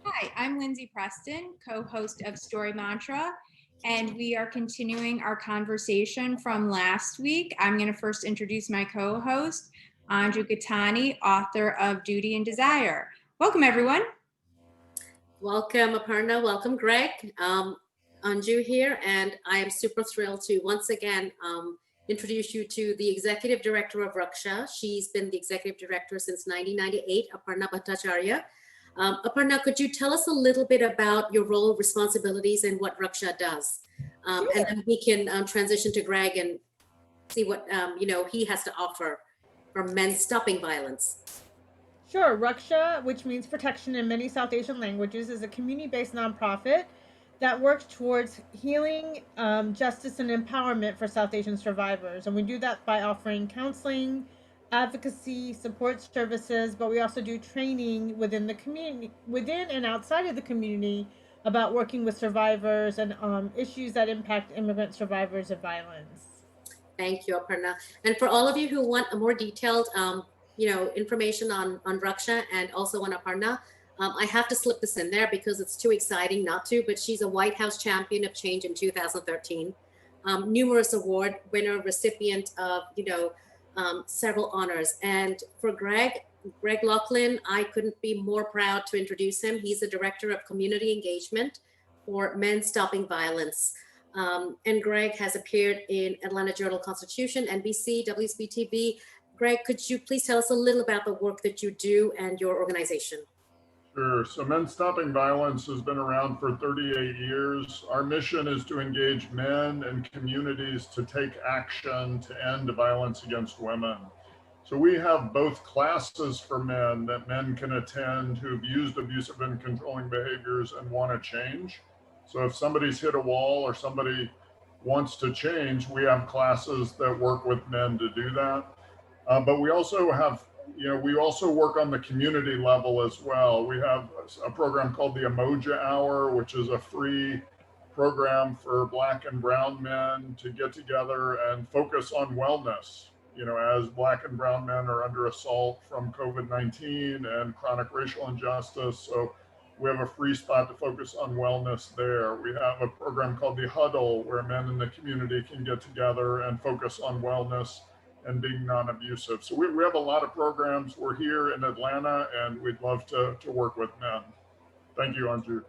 Hi, I'm Lindsay Preston, co-host of Story Mantra, and we are continuing our conversation from last week. I'm going to first introduce my co-host, Anju Gattani, author of Duty and Desire. Welcome, everyone. Welcome, Aparna. Welcome, Greg. Anju here, and I am super thrilled to once again introduce you to the executive director of RAKSHA. She's been the executive director since 1998, Aparna Bhattacharyya. Aparna, could you tell us a little bit about your role, responsibilities, and what RAKSHA does? Sure. And then we can transition to Greg and see what he has to offer for men stopping violence. Sure. RAKSHA, which means protection in many South Asian languages, is a community-based nonprofit that works towards healing, justice, and empowerment for South Asian survivors. And we do that by offering counseling, advocacy, support services, but we also do training within the community, within and outside of the community, about working with survivors and issues that impact immigrant survivors of violence. Thank you, Aparna. And for all of you who want a more detailed information on RAKSHA and also on Aparna, I have to slip this in there because it's too exciting not to, but she's a White House champion of change in 2013, numerous award winner, recipient of, several honors. And for Greg Loughlin, I couldn't be more proud to introduce him. He's the director of community engagement for Men Stopping Violence. And Greg has appeared in Atlanta Journal-Constitution, NBC, WSB-TV. Greg, could you please tell us a little about the work that you do and your organization? Sure. So Men Stopping Violence has been around for 38 years. Our mission is to engage men and communities to take action to end violence against women. So we have both classes for men that men can attend who've used abusive and controlling behaviors and want to change. So if somebody's hit a wall or somebody wants to change, we have classes that work with men to do that. But we also have, we also work on the community level as well. We have a program called the Emoja Hour, which is a free program for Black and brown men to get together and focus on wellness. As Black and brown men are under assault from COVID-19 and chronic racial injustice. So we have a free spot to focus on wellness there. We have a program called the Huddle, where men in the community can get together and focus on wellness and being non-abusive. So we have a lot of programs. We're here in Atlanta and we'd love to work with men. Thank you, Anju.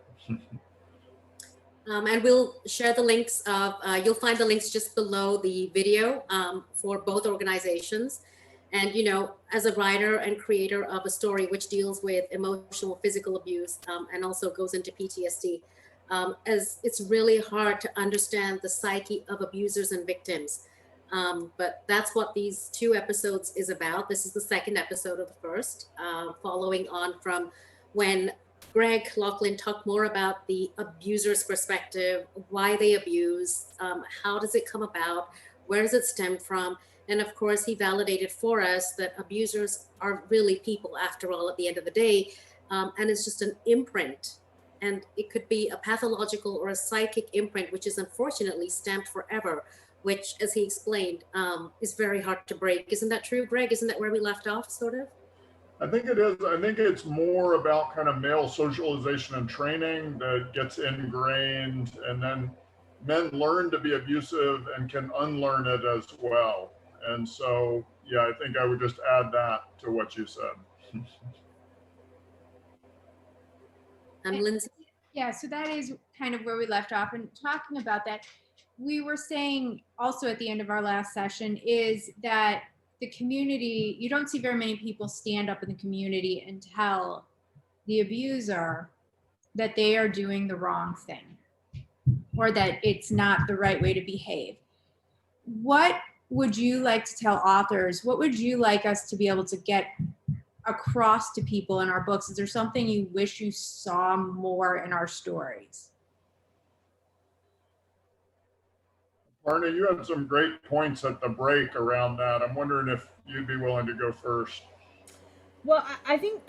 And we'll share the links of, you'll find the links just below the video for both organizations. And, as a writer and creator of a story which deals with emotional, physical abuse and also goes into PTSD, as it's really hard to understand the psyche of abusers and victims. But that's what these two episodes is about. This is the second episode of the first, following on from when Greg Loughlin talked more about the abuser's perspective, why they abuse, how does it come about, where does it stem from? And of course, he validated for us that abusers are really people after all at the end of the day. And it's just an imprint. And it could be a pathological or a psychic imprint, which is unfortunately stamped forever, which, as he explained, is very hard to break. Isn't that true, Greg? Isn't that where we left off, sort of? I think it is. I think it's more about kind of male socialization and training that gets ingrained, and then men learn to be abusive and can unlearn it as well. And so, yeah, I think I would just add that to what you said. And Lindsay? Yeah, so that is kind of where we left off. And talking about that, we were saying also at the end of our last session is that the community, you don't see very many people stand up in the community and tell the abuser that they are doing the wrong thing or that it's not the right way to behave. What would you like to tell authors? What would you like us to be able to get across to people in our books? Is there something you wish you saw more in our stories? Aparna, you had some great points at the break around that. I'm wondering if you'd be willing to go first. Well, I think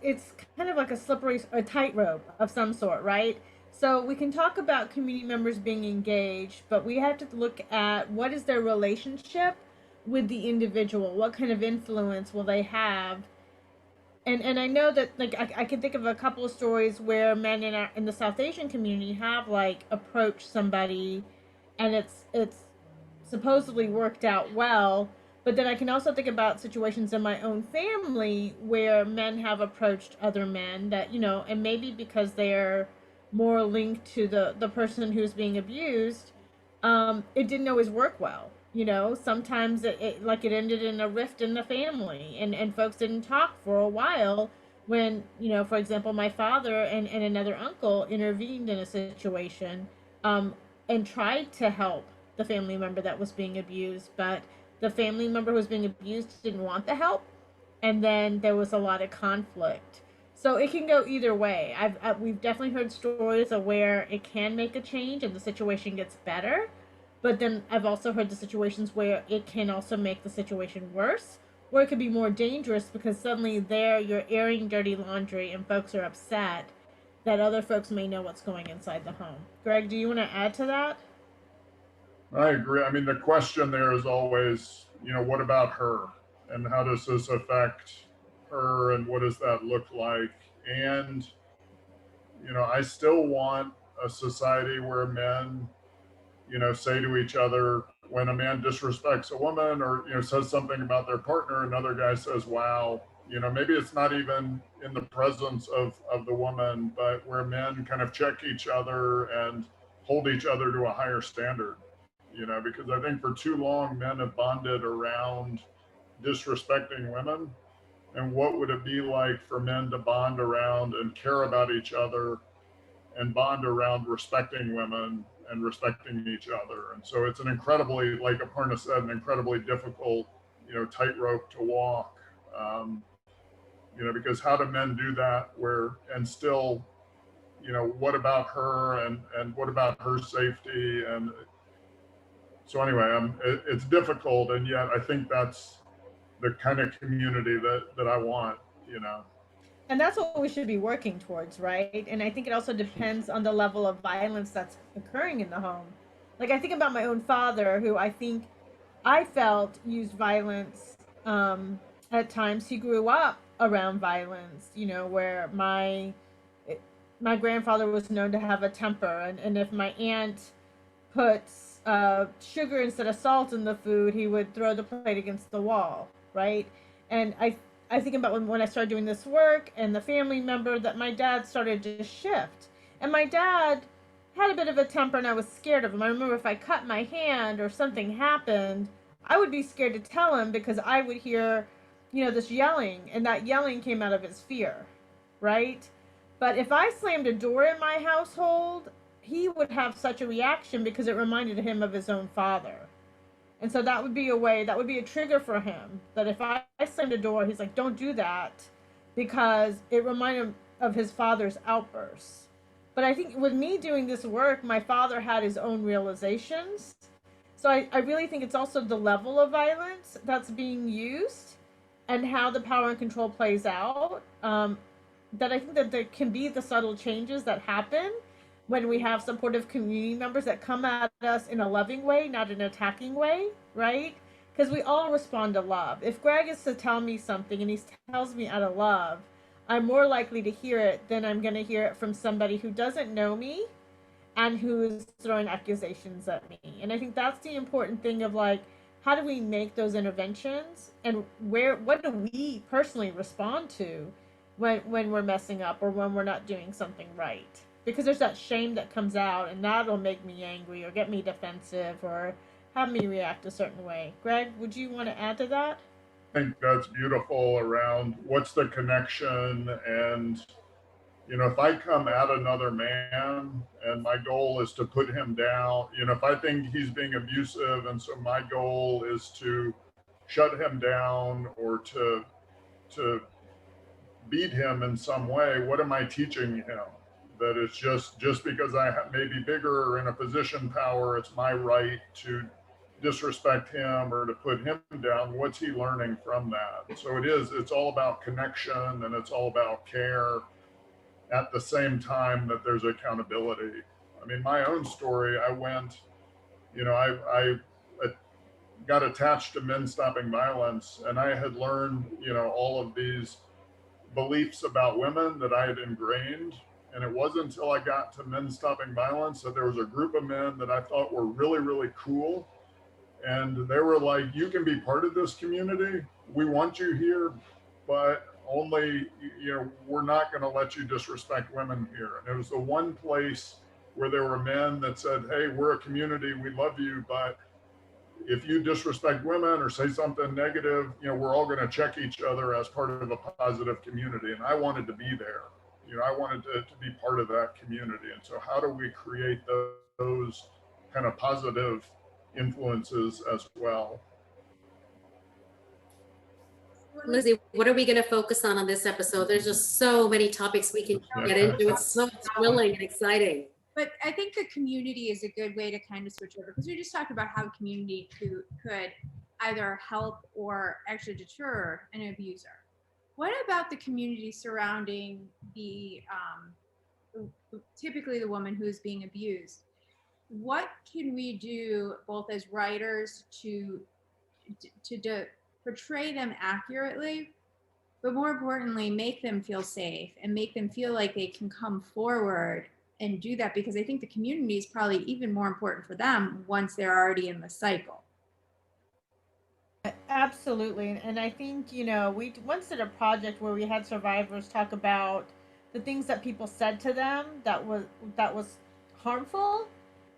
it's kind of like a tightrope of some sort, right? So we can talk about community members being engaged, but we have to look at what is their relationship with the individual. What kind of influence will they have And I know that, like, I can think of a couple of stories where men in the South Asian community have, like, approached somebody, and it's supposedly worked out well. But then I can also think about situations in my own family where men have approached other men that, you know, and maybe because they're more linked to the person who's being abused, it didn't always work well. You know, sometimes it ended in a rift in the family, and folks didn't talk for a while when, you know, for example, my father and another uncle intervened in a situation, um, and tried to help the family member that was being abused, but the family member who was being abused didn't want the help, and then there was a lot of conflict. So it can go either way. We've definitely heard stories of where it can make a change and the situation gets better, but then I've also heard the situations where it can also make the situation worse, or it could be more dangerous because suddenly there you're airing dirty laundry and folks are upset that other folks may know what's going inside the home. Greg, do you want to add to that? I agree. I mean, the question there is always, you know, what about her? And how does this affect her? And what does that look like? And, you know, I still want a society where men, you know, say to each other, when a man disrespects a woman or, you know, says something about their partner, another guy says, wow, you know, maybe it's not even in the presence of the woman, but where men kind of check each other and hold each other to a higher standard, you know, because I think for too long men have bonded around disrespecting women. And what would it be like for men to bond around and care about each other and bond around respecting women and respecting each other? And so it's an incredibly, like Aparna said, an incredibly difficult, you know, tightrope to walk. You know, because how do men do that where and still, you know, what about her and what about her safety? And so anyway, it's difficult, and yet I think that's the kind of community that I want, you know. And that's what we should be working towards, right? And I think it also depends on the level of violence that's occurring in the home. Like, I think about my own father, who I think I felt used violence, at times. He grew up around violence, you know, where my grandfather was known to have a temper, and if my aunt puts sugar instead of salt in the food, he would throw the plate against the wall, right? And I think about when I started doing this work and the family member that my dad started to shift. And my dad had a bit of a temper and I was scared of him. I remember if I cut my hand or something happened, I would be scared to tell him because I would hear, you know, this yelling, and that yelling came out of his fear, right? But if I slammed a door in my household, he would have such a reaction because it reminded him of his own father. And so that would be a way, that would be a trigger for him. That if I slammed a door, he's like, don't do that, because it reminded him of his father's outbursts. But I think with me doing this work, my father had his own realizations. So I really think it's also the level of violence that's being used and how the power and control plays out. That I think that there can be the subtle changes that happen when we have supportive community members that come at us in a loving way, not an attacking way, right? Because we all respond to love. If Greg is to tell me something and he tells me out of love, I'm more likely to hear it than I'm going to hear it from somebody who doesn't know me and who is throwing accusations at me. And I think that's the important thing of, like, how do we make those interventions, and what do we personally respond to when we're messing up or when we're not doing something right? Because there's that shame that comes out, and that'll make me angry or get me defensive or have me react a certain way. Greg, would you want to add to that? I think that's beautiful around what's the connection. And, you know, if I come at another man and my goal is to put him down, you know, if I think he's being abusive and so my goal is to shut him down or to beat him in some way, what am I teaching him? That it's just because I may be bigger or in a position power, it's my right to disrespect him or to put him down. What's he learning from that? So it's all about connection, and it's all about care at the same time that there's accountability. I mean, my own story, I went, you know, I got attached to Men Stopping Violence, and I had learned, you know, all of these beliefs about women that I had ingrained. And it wasn't until I got to Men Stopping Violence that there was a group of men that I thought were really, really cool. And they were like, you can be part of this community. We want you here, but only, we're not going to let you disrespect women here. And it was the one place where there were men that said, hey, we're a community, we love you, but if you disrespect women or say something negative, we're all going to check each other as part of a positive community. And I wanted to be there. I wanted to be part of that community. And so how do we create those kind of positive influences as well? Lindsay, what are we going to focus on this episode? There's just so many topics we can get into. It's so thrilling and exciting. But I think the community is a good way to kind of switch over, because we just talked about how community could either help or actually deter an abuser. What about the community surrounding the typically the woman who is being abused? What can we do both as writers to portray them accurately, but more importantly, make them feel safe and make them feel like they can come forward and do that? Because I think the community is probably even more important for them once they're already in the cycle. Absolutely. And I think, we once did a project where we had survivors talk about the things that people said to them that was harmful,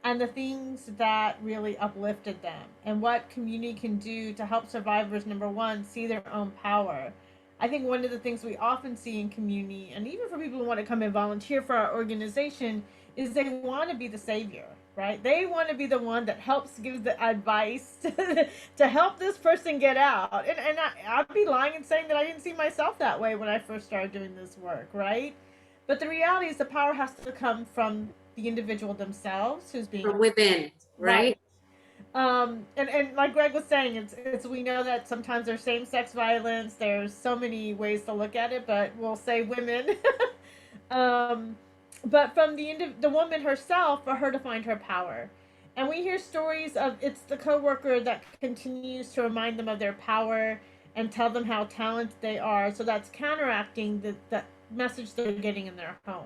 and the things that really uplifted them, and what community can do to help survivors, number one, see their own power. I think one of the things we often see in community, and even for people who want to come and volunteer for our organization, is they want to be the savior, right? They want to be the one that helps give the advice to help this person get out. And I'd be lying in saying that I didn't see myself that way when I first started doing this work, right? But the reality is the power has to come from the individual themselves who's being from within, right? And like Greg was saying, it's we know that sometimes there's same-sex violence. There's so many ways to look at it, but we'll say women. But from the woman herself, for her to find her power. And we hear stories of it's the coworker that continues to remind them of their power and tell them how talented they are. So that's counteracting the message they're getting in their home,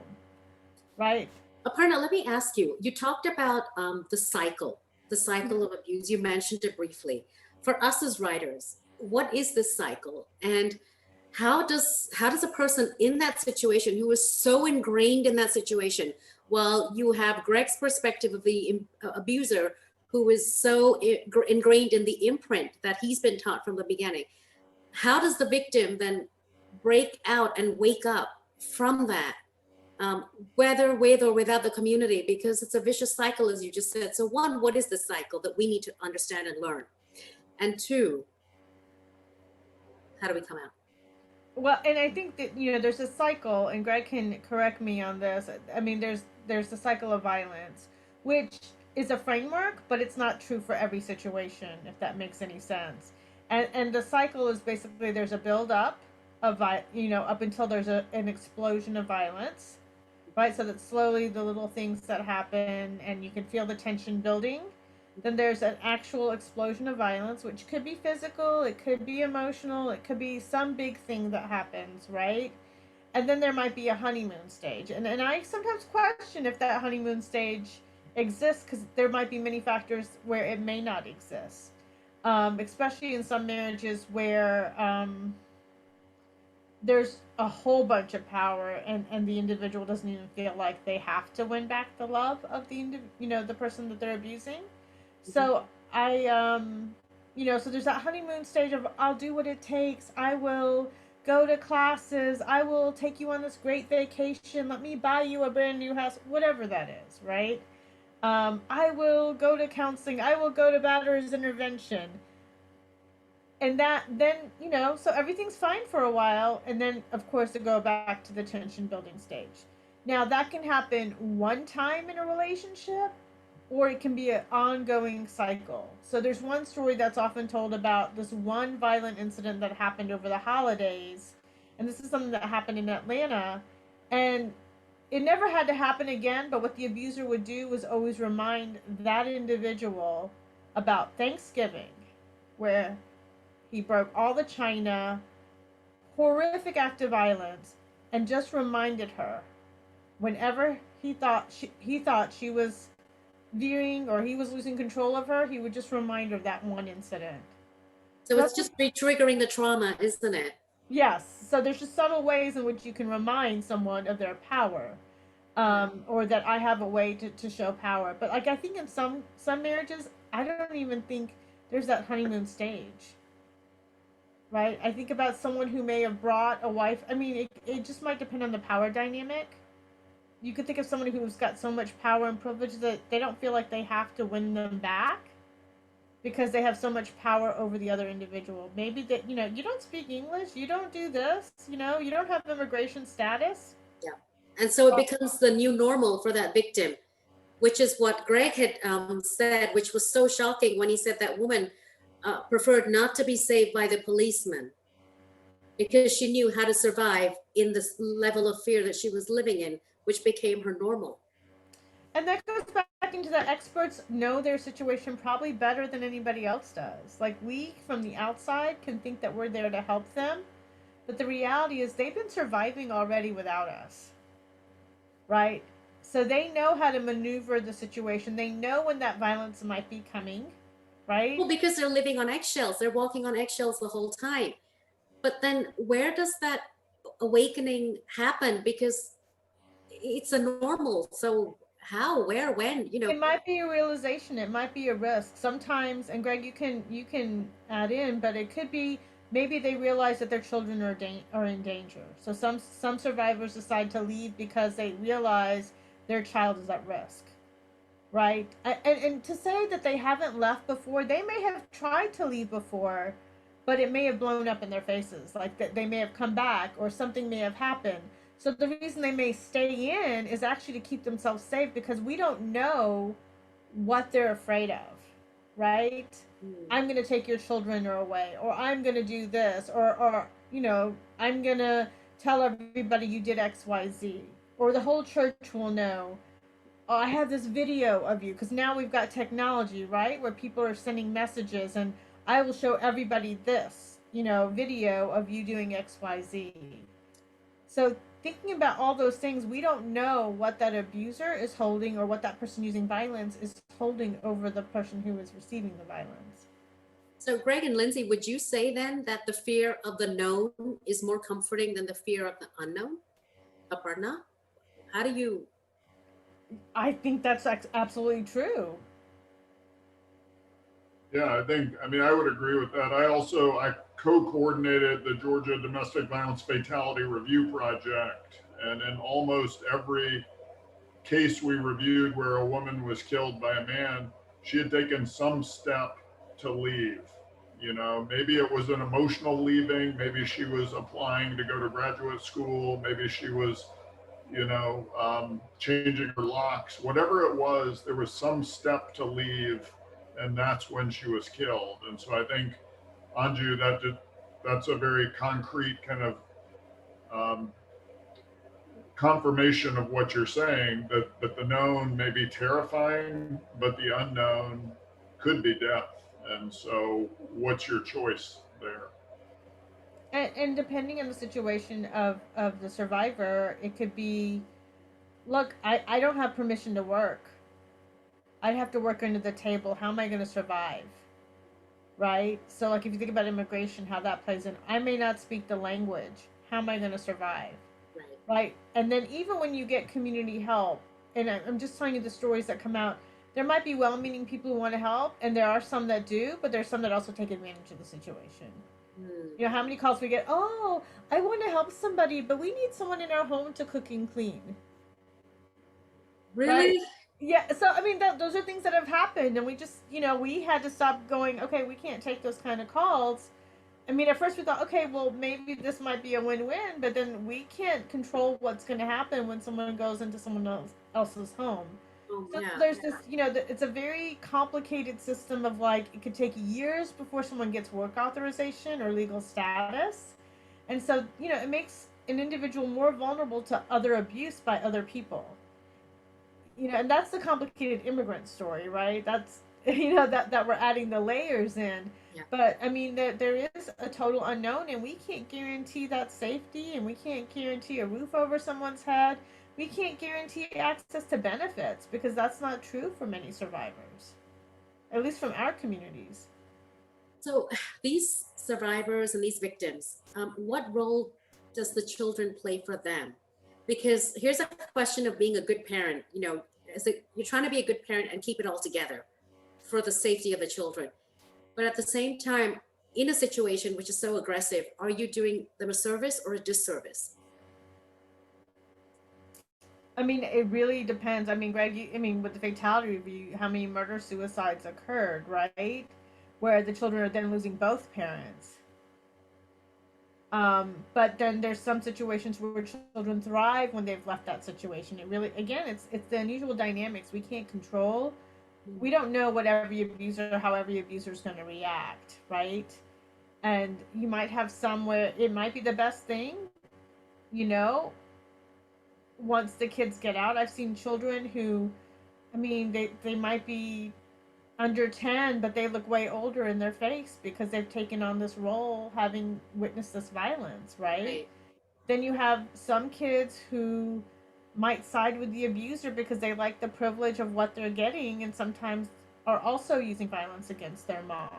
right? Aparna, let me ask you, you talked about the cycle of abuse. You mentioned it briefly. For us as writers, what is this cycle? And how does a person in that situation who is so ingrained in that situation, well, you have Greg's perspective of the abuser who is so ingrained in the imprint that he's been taught from the beginning. How does the victim then break out and wake up from that? Whether with or without the community, because it's a vicious cycle, as you just said. So one, what is the cycle that we need to understand and learn? And two, how do we come out? Well, and I think that, there's a cycle, and Greg can correct me on this. I mean, there's the cycle of violence, which is a framework, but it's not true for every situation, if that makes any sense. And the cycle is basically there's a build up of, up until there's an explosion of violence. Right, so that slowly the little things that happen and you can feel the tension building. Then there's an actual explosion of violence, which could be physical, it could be emotional, it could be some big thing that happens, right? And then there might be a honeymoon stage. And I sometimes question if that honeymoon stage exists, because there might be many factors where it may not exist. Especially in some marriages where there's a whole bunch of power and the individual doesn't even feel like they have to win back the love of the person that they're abusing. So so there's that honeymoon stage of I'll do what it takes. I will go to classes. I will take you on this great vacation. Let me buy you a brand new house, whatever that is, right? I will go to counseling. I will go to batterer's intervention. And that then, so everything's fine for a while. And then, of course, it go back to the tension building stage. Now, that can happen one time in a relationship, or it can be an ongoing cycle. So there's one story that's often told about this one violent incident that happened over the holidays. And this is something that happened in Atlanta. And it never had to happen again. But what the abuser would do was always remind that individual about Thanksgiving, where he broke all the china, horrific act of violence and just reminded her whenever he thought she was veering or he was losing control of her, he would just remind her of that one incident. So it's just re-triggering the trauma, isn't it? Yes. So there's just subtle ways in which you can remind someone of their power, or that I have a way to show power. But like I think in some marriages, I don't even think there's that honeymoon stage. Right? I think about someone who may have brought a wife. I mean, it just might depend on the power dynamic. You could think of someone who's got so much power and privilege that they don't feel like they have to win them back because they have so much power over the other individual. Maybe that, you don't speak English, you don't do this, you don't have immigration status. Yeah. And so it becomes the new normal for that victim, which is what Greg had said, which was so shocking when he said that woman preferred not to be saved by the policeman because she knew how to survive in this level of fear that she was living in, which became her normal. And that goes back into that experts know their situation probably better than anybody else does. Like we from the outside can think that we're there to help them, but the reality is they've been surviving already without us, right? So they know how to maneuver the situation. They know when that violence might be coming, right? Well, because they're living on eggshells. They're walking on eggshells the whole time. But then where does that awakening happen? Because it's a normal. So how, where, when, It might be a realization. It might be a risk. Sometimes, and Greg, you can add in, but it could be maybe they realize that their children are in danger. So some survivors decide to leave because they realize their child is at risk. Right? And to say that they haven't left before, they may have tried to leave before, but it may have blown up in their faces. Like that they may have come back or something may have happened. So the reason they may stay in is actually to keep themselves safe because we don't know what they're afraid of, right? I'm going to take your children away, or I'm going to do this, or I'm going to tell everybody you did X, Y, Z, or the whole church will know. Oh, I have this video of you, because now we've got technology, right, where people are sending messages, and I will show everybody this, video of you doing X, Y, Z. So thinking about all those things, we don't know what that abuser is holding or what that person using violence is holding over the person who is receiving the violence. So Greg and Lindsay, would you say then that the fear of the known is more comforting than the fear of the unknown? Aparna, how do you? I think that's absolutely true. Yeah, I would agree with that. I co-coordinated the Georgia Domestic Violence Fatality Review Project. And in almost every case we reviewed where a woman was killed by a man, she had taken some step to leave. Maybe it was an emotional leaving. Maybe she was applying to go to graduate school. Maybe she was, changing her locks. Whatever it was, there was some step to leave. And that's when she was killed. And so I think, Anju, that's a very concrete kind of confirmation of what you're saying, that the known may be terrifying, but the unknown could be death. And so what's your choice there? And depending on the situation of the survivor, it could be, look, I don't have permission to work. I have to work under the table. How am I going to survive? Right? So like if you think about immigration, how that plays in, I may not speak the language. How am I going to survive? Right? And then even when you get community help, and I'm just telling you the stories that come out, there might be well-meaning people who want to help, and there are some that do, but there's some that also take advantage of the situation. How many calls we get, oh, I want to help somebody, but we need someone in our home to cook and clean. Really? Right? Yeah, so those are things that have happened, and we just, we had to stop going, okay, we can't take those kind of calls. At first we thought, okay, well, maybe this might be a win-win, but then we can't control what's going to happen when someone goes into someone else's home. So there's this, it's a very complicated system of it could take years before someone gets work authorization or legal status. And so, it makes an individual more vulnerable to other abuse by other people. And that's the complicated immigrant story, right? That's, that we're adding the layers in. Yeah. But I mean, there is a total unknown, and we can't guarantee that safety, and we can't guarantee a roof over someone's head. We can't guarantee access to benefits because that's not true for many survivors, at least from our communities. So these survivors and these victims, what role does the children play for them? Because here's a question of being a good parent. You know, you're trying to be a good parent and keep it all together for the safety of the children. But at the same time, in a situation which is so aggressive, are you doing them a service or a disservice? I mean, it really depends. I mean, Greg, I mean, with the fatality review, how many murder suicides occurred, right? Where the children are then losing both parents. But then there's some situations where children thrive when they've left that situation. It really, again, it's the unusual dynamics we can't control. We don't know what every abuser, how every abuser is going to react, right? And you might have some where it might be the best thing, you know, once the kids get out. I've seen children who, I mean, they might be under 10, but they look way older in their face because they've taken on this role having witnessed this violence, right? Then you have some kids who might side with the abuser because they like the privilege of what they're getting and sometimes are also using violence against their mom,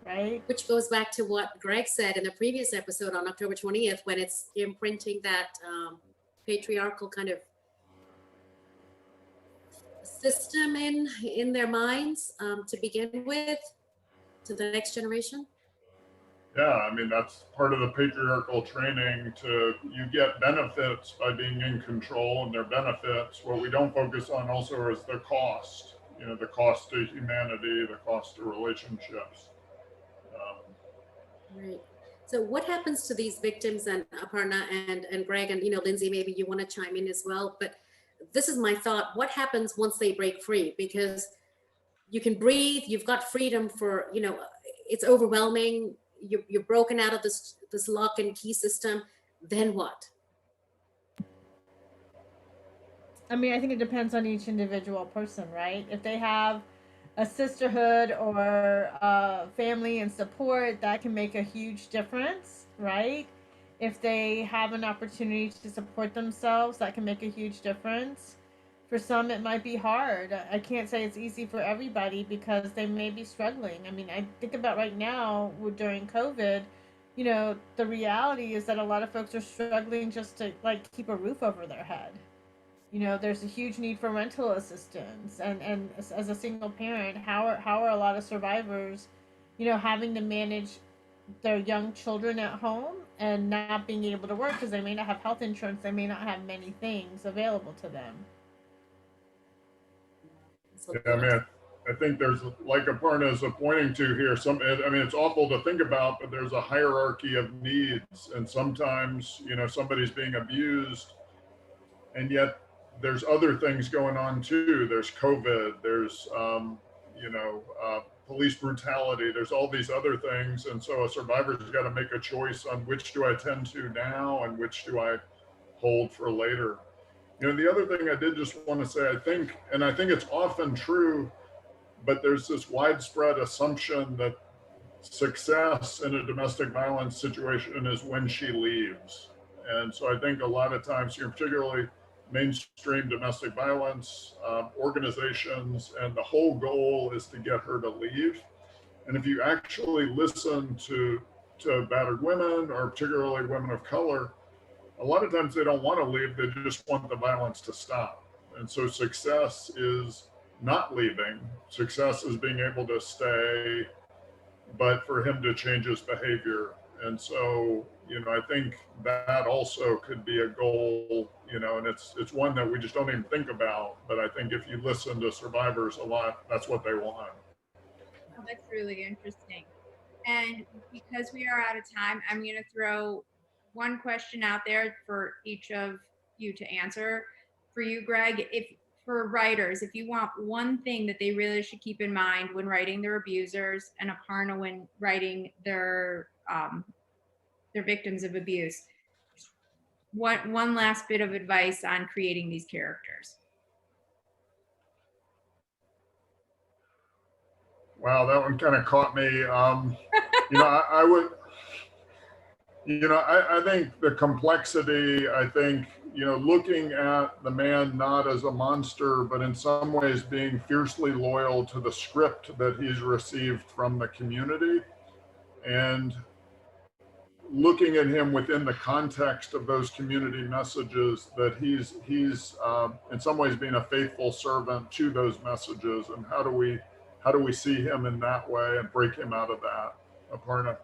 right? Which goes back to what Greg said in the previous episode on October 20th, when it's imprinting that patriarchal kind of system in their minds to begin with, to the next generation. Yeah, I mean, that's part of the patriarchal training you get benefits by being in control, and their benefits. What we don't focus on also is the cost, the cost to humanity, the cost to relationships. Right. So what happens to these victims, and Aparna and Greg, and Lindsay, maybe you want to chime in as well, but this is my thought. What happens once they break free? Because you can breathe, you've got freedom for, it's overwhelming. You're broken out of this lock and key system. Then what? I mean, I think it depends on each individual person, right? If they have a sisterhood or family and support, that can make a huge difference, right? If they have an opportunity to support themselves, that can make a huge difference. For some, it might be hard. I can't say it's easy for everybody because they may be struggling. I mean, I think about right now during COVID, the reality is that a lot of folks are struggling just to keep a roof over their head. There's a huge need for rental assistance, and as a single parent, how are a lot of survivors, having to manage their young children at home and not being able to work because they may not have health insurance, they may not have many things available to them. Yeah, I mean, I think there's, like Aparna is pointing to here, it's awful to think about, but there's a hierarchy of needs, and sometimes, somebody's being abused, and yet there's other things going on too. There's COVID, there's, police brutality, there's all these other things. And so a survivor's got to make a choice on which do I tend to now and which do I hold for later. The other thing I did just want to say, I think it's often true, but there's this widespread assumption that success in a domestic violence situation is when she leaves. And so I think a lot of times, particularly mainstream domestic violence organizations, and the whole goal is to get her to leave. And if you actually listen to battered women, or particularly women of color, a lot of times they don't want to leave, they just want the violence to stop. And so success is not leaving, success is being able to stay, but for him to change his behavior. And so, I think that also could be a goal, and it's one that we just don't even think about. But I think if you listen to survivors a lot, that's what they want. Oh, that's really interesting. And because we are out of time, I'm going to throw one question out there for each of you to answer. For you, Greg, for writers, if you want one thing that they really should keep in mind when writing their abusers, and Aparna when writing their victims of abuse, one last bit of advice on creating these characters. Wow, that one kind of caught me. I would, I think the complexity, looking at the man not as a monster, but in some ways being fiercely loyal to the script that he's received from the community, and looking at him within the context of those community messages, that he's in some ways being a faithful servant to those messages. And how do we see him in that way and break him out of that? Aparna.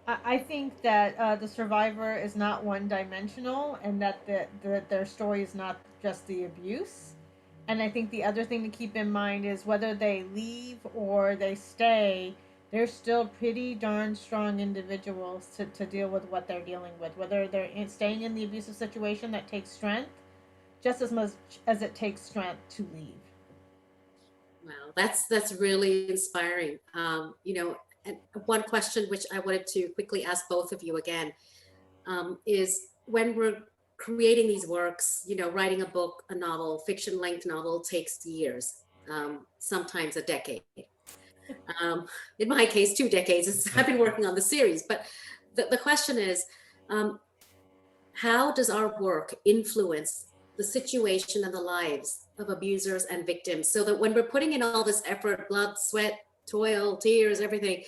I think that the survivor is not one-dimensional, and that their story is not just the abuse. And I think the other thing to keep in mind is whether they leave or they stay, they're still pretty darn strong individuals to deal with what they're dealing with. Whether they're staying in the abusive situation, that takes strength just as much as it takes strength to leave. Wow, that's really inspiring. And one question which I wanted to quickly ask both of you again is, when we're creating these works, writing a book, a novel, fiction-length novel takes years, sometimes a decade. In my case, 2 decades. I've been working on the series. But the question is, how does our work influence the situation and the lives of abusers and victims, so that when we're putting in all this effort, blood, sweat, toil, tears, everything,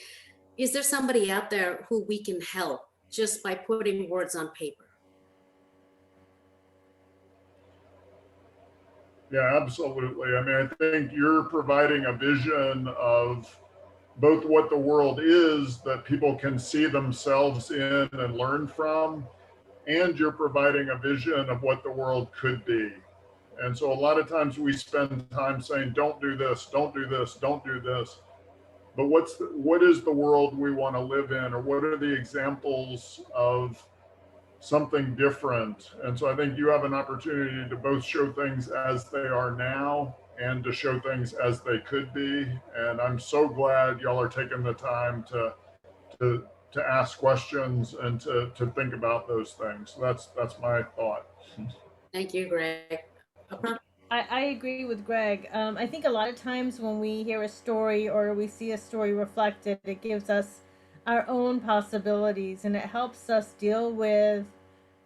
is there somebody out there who we can help just by putting words on paper? Yeah, absolutely. I think you're providing a vision of both what the world is that people can see themselves in and learn from, and you're providing a vision of what the world could be. And so a lot of times we spend time saying, don't do this, don't do this, don't do this. But what is the world we want to live in, or what are the examples of something different? And so I think you have an opportunity to both show things as they are now and to show things as they could be. And I'm so glad y'all are taking the time to ask questions and to think about those things. So that's my thought. Thank you, Greg. I agree with Greg. I think a lot of times when we hear a story or we see a story reflected, it gives us our own possibilities, and it helps us deal with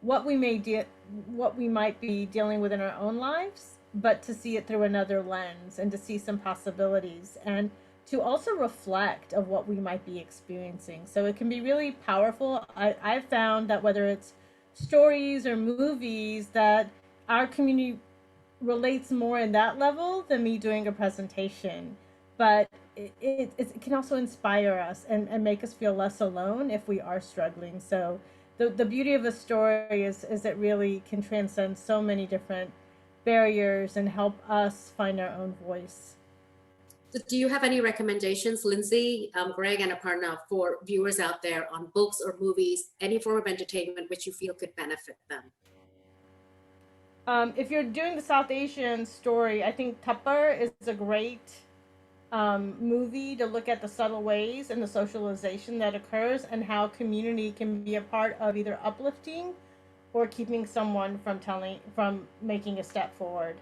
what we might be dealing with in our own lives, but to see it through another lens and to see some possibilities and to also reflect of what we might be experiencing. So it can be really powerful. I've found that whether it's stories or movies, that our community relates more in that level than me doing a presentation. But it can also inspire us and make us feel less alone if we are struggling. So the beauty of a story is it really can transcend so many different barriers and help us find our own voice. Do you have any recommendations, Lindsay, Greg, and Aparna, for viewers out there on books or movies, any form of entertainment which you feel could benefit them? If you're doing the South Asian story, I think Tupper is a great movie to look at the subtle ways and the socialization that occurs and how community can be a part of either uplifting or keeping someone from making a step forward.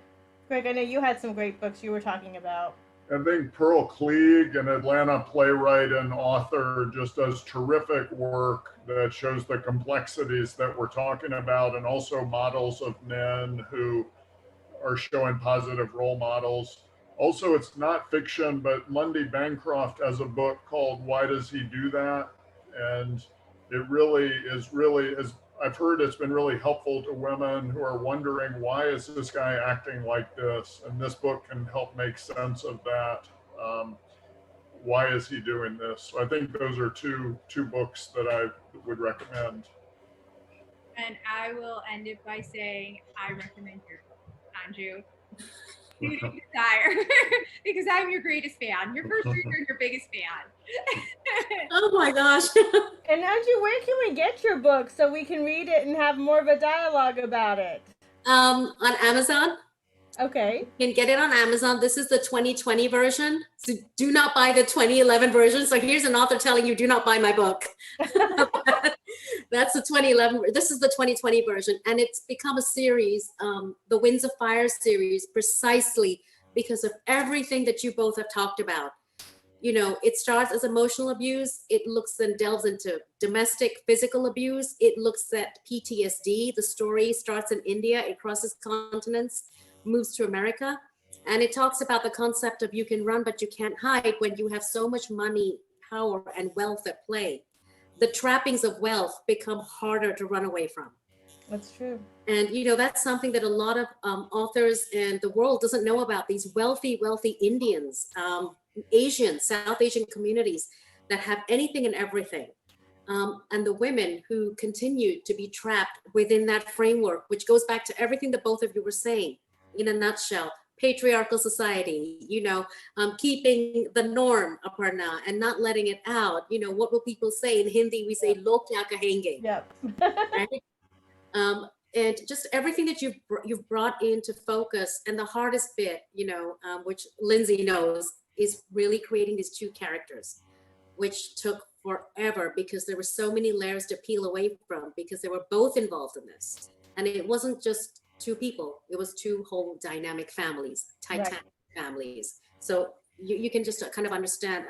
Greg, I know you had some great books you were talking about. I think Pearl Klieg, an Atlanta playwright and author, just does terrific work that shows the complexities that we're talking about, and also models of men who are showing positive role models. Also, it's not fiction, but Lundy Bancroft has a book called Why Does He Do That? And it really is I've heard it's been really helpful to women who are wondering, why is this guy acting like this? And this book can help make sense of that. Why is he doing this? So I think those are two books that I would recommend. And I will end it by saying, I recommend your book, Anju. Duty to Desire, because I'm your greatest fan, your first reader and your biggest fan. Oh my gosh. And Anju, where can we get your book so we can read it and have more of a dialogue about it? On Amazon. Okay. You can get it on Amazon. This is the 2020 version. So do not buy the 2011 version. So here's an author telling you, do not buy my book. That's the 2011. This is the 2020 version. And it's become a series, the Winds of Fire series, precisely because of everything that you both have talked about. you know, it starts as emotional abuse. It looks and delves into domestic physical abuse. It looks at PTSD. The story starts in India, it crosses continents, moves to America. And it talks about the concept of you can run, but you can't hide when you have so much money, power, and wealth at play. The trappings of wealth become harder to run away from. That's true. And, you know, that's something that a lot of authors and the world doesn't know about, these wealthy Indians, Asian, South Asian communities that have anything and everything. And the women who continue to be trapped within that framework, which goes back to everything that both of you were saying in a nutshell. Patriarchal society, you know, keeping the norm, Aparna, and not letting it out. You know, what will people say? In Hindi, we say, "Log kya kahenge?" Yep. Right? And just everything that you've brought into focus. And the hardest bit, you know, which Lindsay knows, is really creating these two characters, which took forever because there were so many layers to peel away from, because they were both involved in this. And it wasn't just two people, it was two whole dynamic families, titanic families. So you can just kind of understand.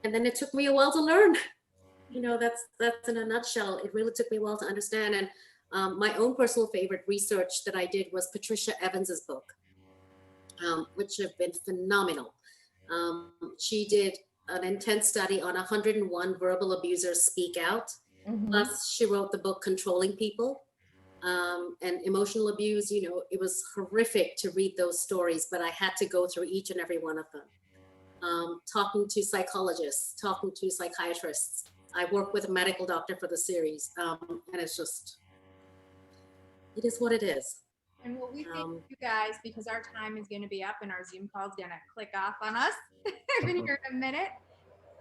And then it took me a while to learn. You know, that's in a nutshell. It really took me a while to understand. And my own personal favorite research that I did was Patricia Evans's book, which have been phenomenal. She did an intense study on 101 verbal abusers speak out. Mhm. Plus, she wrote the book Controlling People. And emotional abuse, you know, it was horrific to read those stories, but I had to go through each and every one of them. Talking to psychologists, talking to psychiatrists. I work with a medical doctor for the series, and it's just, it is what it is. And what we thank you guys, because our time is going to be up and our Zoom call is going to click off on us in here in a minute.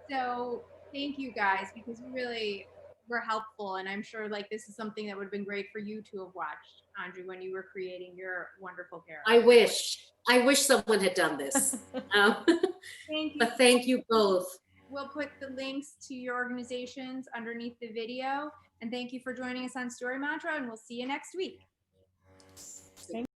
So thank you guys, because you really were helpful. And I'm sure like this is something that would have been great for you to have watched, Anju, when you were creating your wonderful character. I wish someone had done this. Thank you. But thank you both. We'll put the links to your organizations underneath the video. And thank you for joining us on Story Mantra, and we'll see you next week.